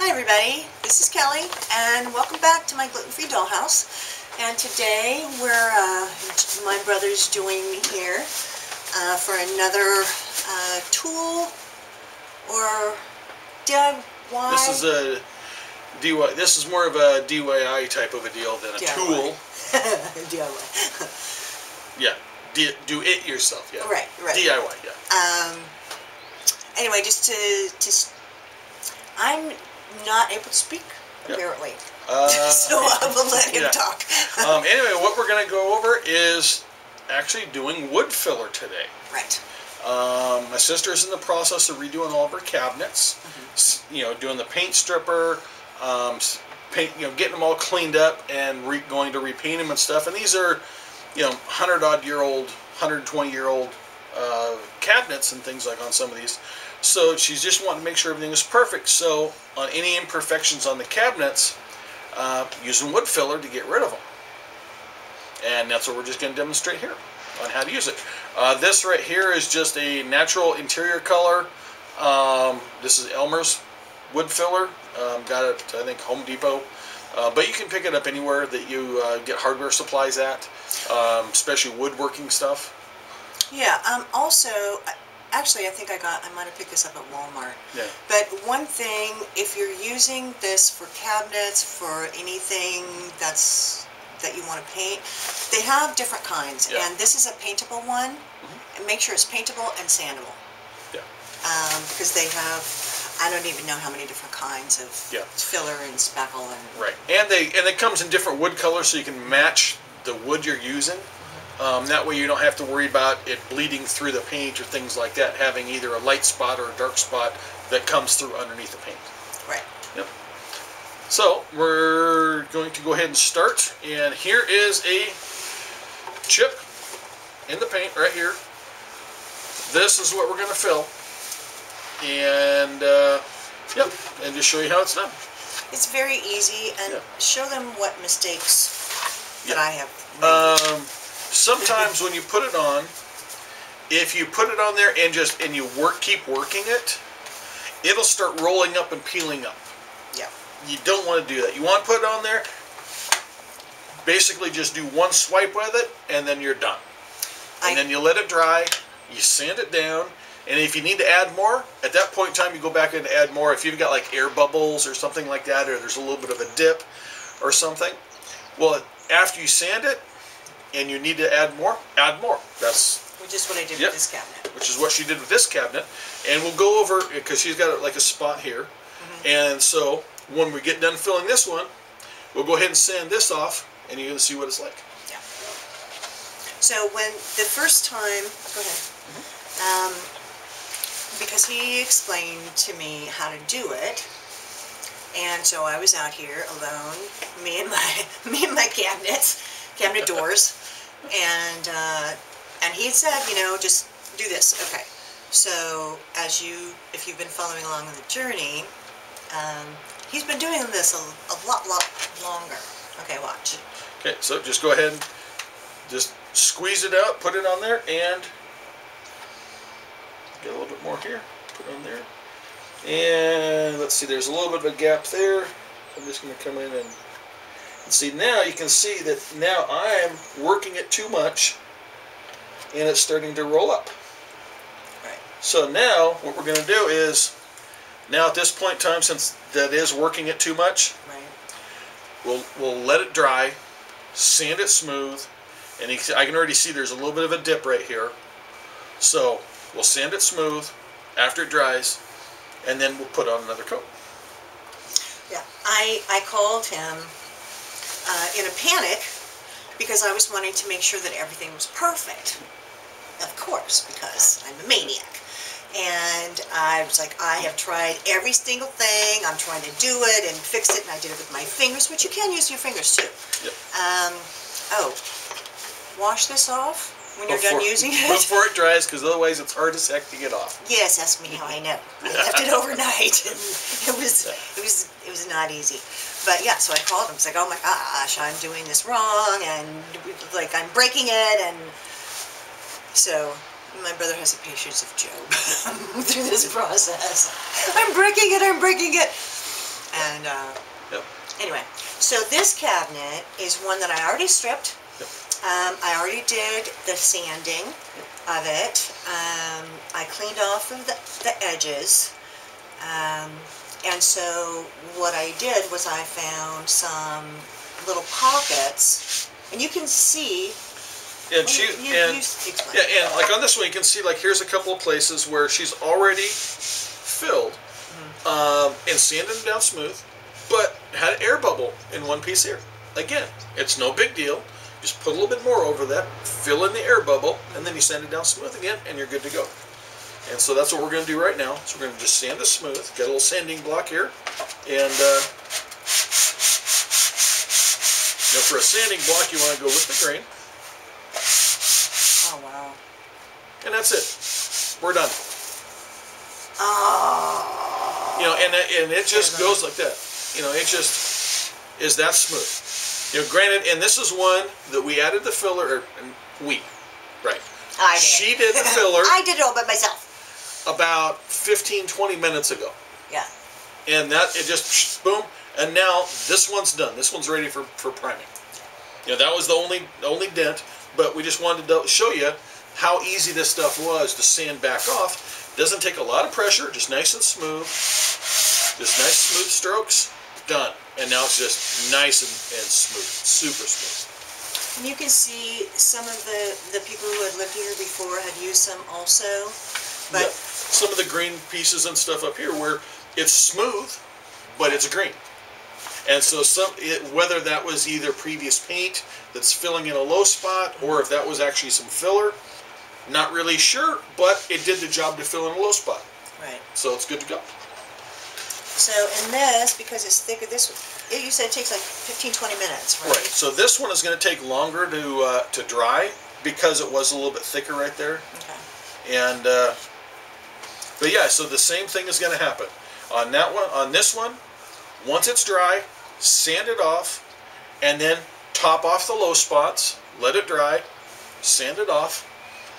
Hi everybody, this is Kelly and welcome back to my gluten-free dollhouse. And today my brother's joining me here for another tool or DIY. This is a DIY. This is more of a DIY type of a deal than a tool. DIY. Yeah, do it yourself. Yeah. Right. DIY. Yeah. Anyway, I'm not able to speak, apparently. So I will let him talk. Anyway, what we're going to go over is actually doing wood filler today. Right. My sister's in the process of redoing all of her cabinets. Mm-hmm. You know, doing the paint stripper, getting them all cleaned up and going to repaint them and stuff. And these are, 100-odd-year-old, 120-year-old cabinets and things like on some of these. So she's just wanting to make sure everything is perfect. So on any imperfections on the cabinets, using wood filler to get rid of them. And that's what we're just going to demonstrate here on how to use it. This right here is just a natural interior color. This is Elmer's wood filler. Got it, I think, Home Depot. But you can pick it up anywhere that you get hardware supplies at, especially woodworking stuff. Yeah. Also, actually, I think I might have picked this up at Walmart. Yeah. But one thing, if you're using this for cabinets, for anything that you want to paint, they have different kinds. Yeah. And this is a paintable one. Mm-hmm. And make sure it's paintable and sandable. Yeah. Because they have, I don't even know how many different kinds of filler and spackle and. Right. And it comes in different wood colors, so you can match the wood you're using. That way you don't have to worry about it bleeding through the paint or things like that, having either a light spot or a dark spot that comes through underneath the paint. Right. Yep. So we're going to go ahead and start, and here is a chip in the paint right here. This is what we're going to fill, and and just show you how it's done. It's very easy, and show them what mistakes that I have made. Sometimes when you put it on, if you put it on there and you keep working it, it'll start rolling up and peeling up. Yeah. You don't want to do that. You want to put it on there, basically just do one swipe with it, and then you're done. And then you let it dry, you sand it down, and if you need to add more, at that point in time you go back in and add more. If you've got like air bubbles or something like that, or there's a little bit of a dip or something, well, after you sand it, and you need to add more, add more. Which is what I did with this cabinet. Which is what she did with this cabinet. And we'll go over, because she's got like a spot here. Mm-hmm. And so, when we get done filling this one, we'll go ahead and sand this off, and you're going to see what it's like. Yeah. So when the first time, go ahead. Mm-hmm. Because he explained to me how to do it, and so I was out here alone, me and my cabinet doors, and he said, just do this. Okay. So if you've been following along on the journey, he's been doing this a lot longer. Okay, watch. Okay, so just go ahead and just squeeze it out, put it on there, and get a little bit more here. Put it on there, and let's see. There's a little bit of a gap there. I'm just going to come in and see, now you can see that now I'm working it too much and it's starting to roll up. Right. So now what we're going to do is, now at this point in time, since that is working it too much, we'll let it dry, sand it smooth, and I can already see there's a little bit of a dip right here. So we'll sand it smooth after it dries, and then we'll put on another coat. Yeah, I called him in a panic because I was wanting to make sure that everything was perfect, of course, because I'm a maniac. And I was like, I have tried every single thing, I'm trying to do it and fix it, and I did it with my fingers, which you can use your fingers too. Yep. Wash this off when you're done using it. Before it dries, because otherwise it's hard as heck to get off. Yes, ask me how I know. I left it overnight, and it was not easy. But yeah, so I called him. It's like, oh my gosh, I'm doing this wrong, and like I'm breaking it, and so my brother has the patience of Job through this process. I'm breaking it. And Yep. anyway, so this cabinet is one that I already stripped. Yep. I already did the sanding of it. I cleaned off of the edges. And so what I did was I found some little pockets, and you can see. And and like on this one, you can see like here's a couple of places where she's already filled and sanded them down smooth, but had an air bubble in one piece here. Again, it's no big deal. Just put a little bit more over that, fill in the air bubble, and then you sand it down smooth again, and you're good to go. And so that's what we're going to do right now. So we're going to just sand it smooth. Got a little sanding block here. And for a sanding block, you want to go with the grain. Oh, wow. And that's it. We're done. Oh. And it just goes like that. It just is that smooth. Granted, and this is one that we added the filler, right. I did. She did the filler. I did it all by myself. About 15-20 minutes ago. Yeah. And it just boom, and now this one's done. This one's ready for priming. That was the only dent, but we just wanted to show you how easy this stuff was to sand back off. Doesn't take a lot of pressure, just nice and smooth. Just nice smooth strokes, done. And now it's just nice and smooth, super smooth. And you can see some of the people who had lived here before had used some also. But some of the green pieces and stuff up here where it's smooth, but it's green. And so whether that was either previous paint that's filling in a low spot or if that was actually some filler, not really sure, but it did the job to fill in a low spot. Right. So it's good to go. So in this, because it's thicker, you said it takes like 15-20 minutes, right? Right. So this one is going to take longer to dry because it was a little bit thicker right there. Okay. And but yeah, so the same thing is going to happen on that one. On this one, once it's dry, sand it off, and then top off the low spots. Let it dry, sand it off.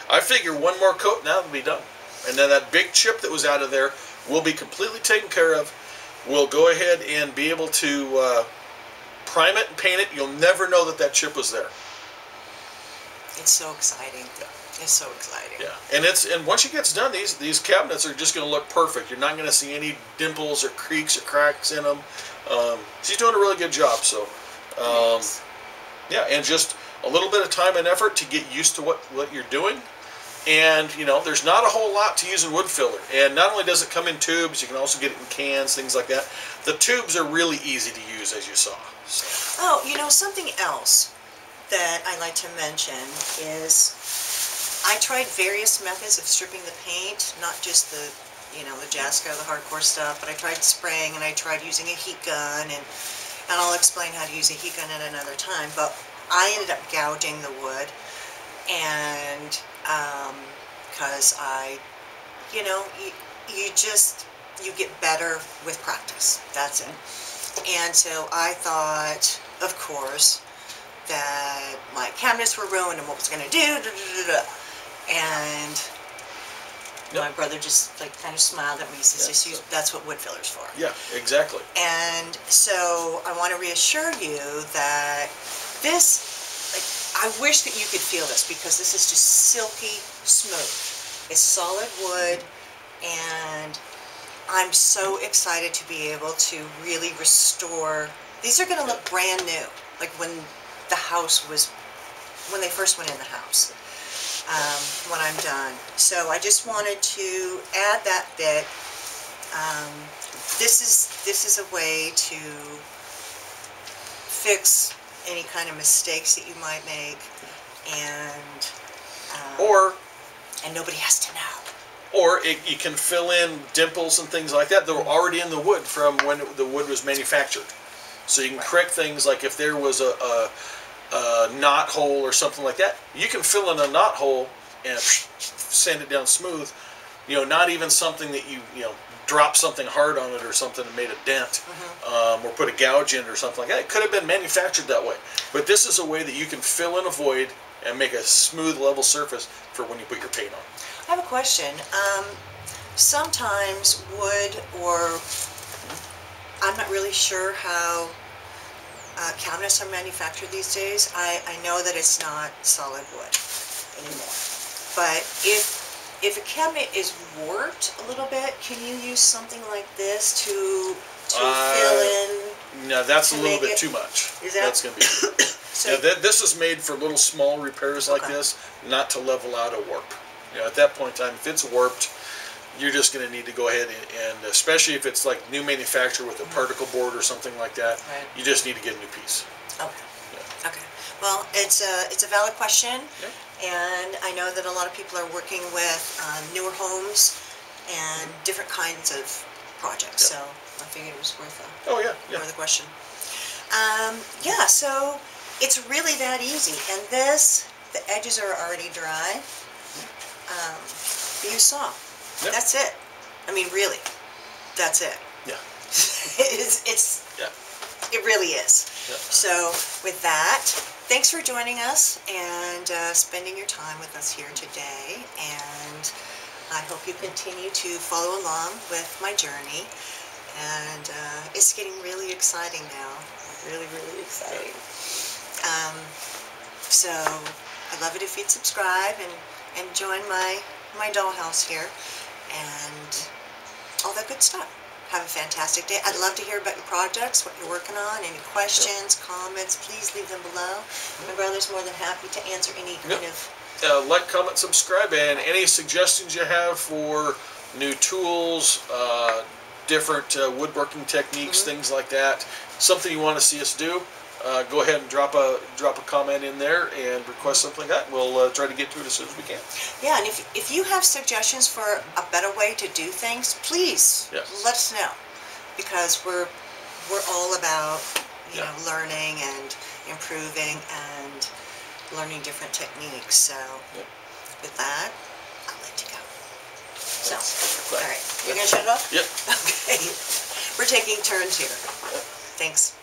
I figure one more coat, now it'll be done. And then that big chip that was out of there will be completely taken care of. We'll go ahead and be able to prime it and paint it. You'll never know that chip was there. It's so exciting. Yeah. It's so exciting. Yeah, and once it gets done, these cabinets are just going to look perfect. You're not going to see any dimples or creaks or cracks in them. She's doing a really good job. So, yeah, and just a little bit of time and effort to get used to what you're doing. And there's not a whole lot to use in wood filler. And not only does it come in tubes, you can also get it in cans, things like that. The tubes are really easy to use, as you saw. So. Oh, something else that I like to mention is I tried various methods of stripping the paint, not just the Jasco, the hardcore stuff, but I tried spraying and I tried using a heat gun, and I'll explain how to use a heat gun at another time. But I ended up gouging the wood, and because you get better with practice. That's it. And so I thought, of course, that my cabinets were ruined and what was going to do. And my brother just kind of smiled at me. He says, that's what wood filler's for. Yeah, exactly. And so I want to reassure you that this, I wish that you could feel this, because this is just silky smooth. It's solid wood, and I'm so excited to be able to really restore. These are going to look brand new, like when they first went in the house. When I'm done. So I just wanted to add that bit. This is a way to fix any kind of mistakes that you might make, and nobody has to know. Or you can fill in dimples and things like that that were already in the wood from when the wood was manufactured. So you can correct things like if there was a knot hole or something like that, you can fill in a knot hole and sand it down smooth. Not even something that you drop something hard on it or something and made a dent, or put a gouge in or something like that. It could have been manufactured that way. But this is a way that you can fill in a void and make a smooth, level surface for when you put your paint on. I have a question. Sometimes wood or I'm not really sure how cabinets are manufactured these days. I know that it's not solid wood anymore. But if a cabinet is warped a little bit, can you use something like this to fill in? No, that's a little bit too much. Is that? That's going to be so this is made for little small repairs like this, not to level out a warp. At that point in time, if it's warped, you're just going to need to go ahead and especially if it's like new manufacturer with a particle board or something like that, you just need to get a new piece. Okay. Yeah. Okay. Well, it's a valid question, and I know that a lot of people are working with newer homes and different kinds of projects. So I figured it was worth worth the question. Yeah. So it's really that easy, and the edges are already dry. You saw. That's it. I mean, really, that's it. Yeah. It really is. Yeah. So with that, thanks for joining us and spending your time with us here today. And I hope you continue to follow along with my journey. And it's getting really exciting now. Really, really exciting. So I'd love it if you'd subscribe and join my dollhouse here and all that good stuff. Have a fantastic day. I'd love to hear about your projects, what you're working on, any questions, comments, please leave them below. My brother's more than happy to answer any kind of... like, comment, subscribe, and any suggestions you have for new tools, different woodworking techniques, things like that, something you want to see us do, go ahead and drop a comment in there and request something like that. We'll try to get to it as soon as we can. Yeah, and if you have suggestions for a better way to do things, please let us know, because we're all about learning and improving and learning different techniques. So with that, I'll let you go. So, all right, you're gonna shut it off? Yep. Okay, we're taking turns here. Thanks.